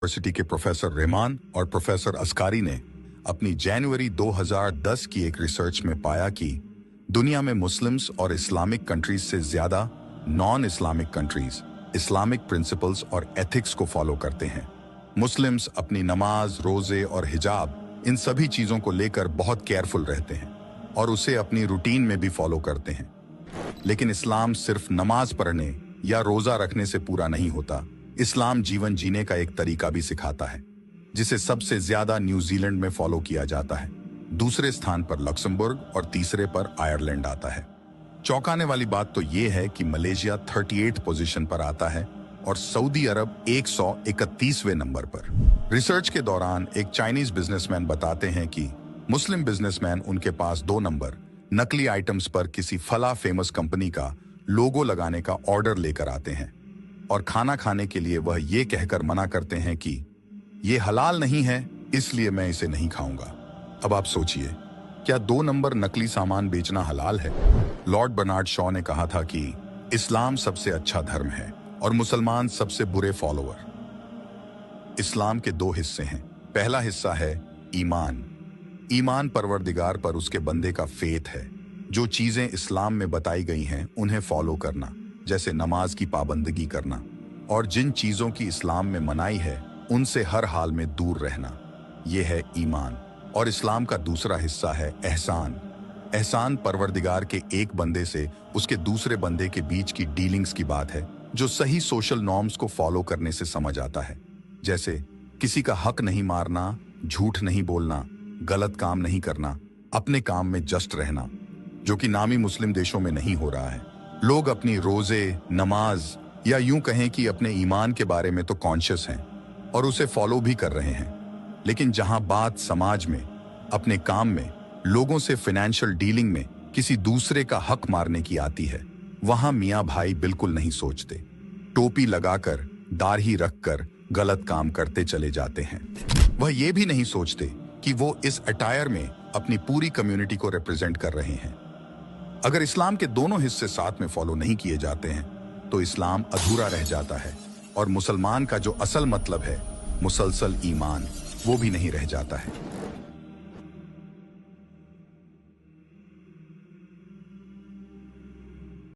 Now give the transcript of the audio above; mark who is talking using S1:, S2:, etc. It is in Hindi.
S1: यूनिवर्सिटी के प्रोफेसर रहमान और प्रोफेसर अस्कारी ने अपनी जनवरी 2010 की एक रिसर्च में पाया कि दुनिया में मुस्लिम्स और इस्लामिक कंट्रीज से ज्यादा non Islamic countries Islamic principles और एथिक्स को फॉलो करते हैं। मुस्लिम्स अपनी नमाज, रोजे और हिजाब इन सभी चीजों को लेकर बहुत केयरफुल रहते हैं और उसे अपनी रूटीन में भी फॉलो करते हैं। लेकिन इस्लाम सिर्फ नमाज पढ़ने या रोजा रखने से पूरा नहीं होता। इस्लाम जीवन जीने का एक तरीका भी सिखाता है, जिसे सबसे ज्यादा न्यूजीलैंड में फॉलो किया जाता है। दूसरे स्थान पर लक्समबर्ग और तीसरे पर आयरलैंड आता है। चौंकाने वाली बात तो यह है कि मलेशिया 38 पोजीशन पर आता है और सऊदी अरब 131वें नंबर पर। रिसर्च के दौरान एक चाइनीज बिजनेसमैन बताते हैं कि मुस्लिम बिजनेसमैन उनके पास 2 नंबर नकली आइटम्स पर किसी फला फेमस कंपनी का लोगो लगाने का ऑर्डर लेकर आते हैं और खाना खाने के लिए वह ये कहकर मना करते हैं कि ये हलाल नहीं है, इसलिए मैं इसे नहीं खाऊंगा। अब आप सोचिए, क्या 2 नंबर नकली सामान बेचना हलाल है? लॉर्ड बर्नार्ड शॉ ने कहा था कि इस्लाम सबसे अच्छा धर्म है और मुसलमान सबसे बुरे फॉलोअर। इस्लाम के 2 हिस्से हैं। पहला हिस्सा है ईमान। ईमान परवरदिगार पर उसके बंदे का फेथ है। जो चीजें इस्लाम में बताई गई हैं उन्हें फॉलो करना, जैसे नमाज की पाबंदगी करना, और जिन चीजों की इस्लाम में मनाही है उनसे हर हाल में दूर रहना। यह है ईमान। और इस्लाम का दूसरा हिस्सा है एहसान। एहसान परवरदिगार के एक बंदे से उसके दूसरे बंदे के बीच की डीलिंग्स की बात है, जो सही सोशल नॉर्म्स को फॉलो करने से समझ आता है, जैसे किसी का हक नहीं मारना, झूठ नहीं बोलना, गलत काम नहीं करना, अपने काम में जस्ट रहना, जो कि नामी मुस्लिम देशों में नहीं हो रहा है। लोग अपनी रोजे, नमाज या यूं कहें कि अपने ईमान के बारे में तो कॉन्शियस हैं और उसे फॉलो भी कर रहे हैं, लेकिन जहां बात समाज में, अपने काम में, लोगों से फाइनेंशियल डीलिंग में किसी दूसरे का हक मारने की आती है, वहां मियां भाई बिल्कुल नहीं सोचते। टोपी लगाकर, दाढ़ी रखकर गलत काम करते चले जाते हैं। वह ये भी नहीं सोचते कि वो इस अटायर में अपनी पूरी कम्युनिटी को रिप्रेजेंट कर रहे हैं। अगर इस्लाम के दोनों हिस्से साथ में फॉलो नहीं किए जाते हैं तो इस्लाम अधूरा रह जाता है और मुसलमान का जो असल मतलब है, मुसलसल ईमान, वो भी नहीं रह जाता है।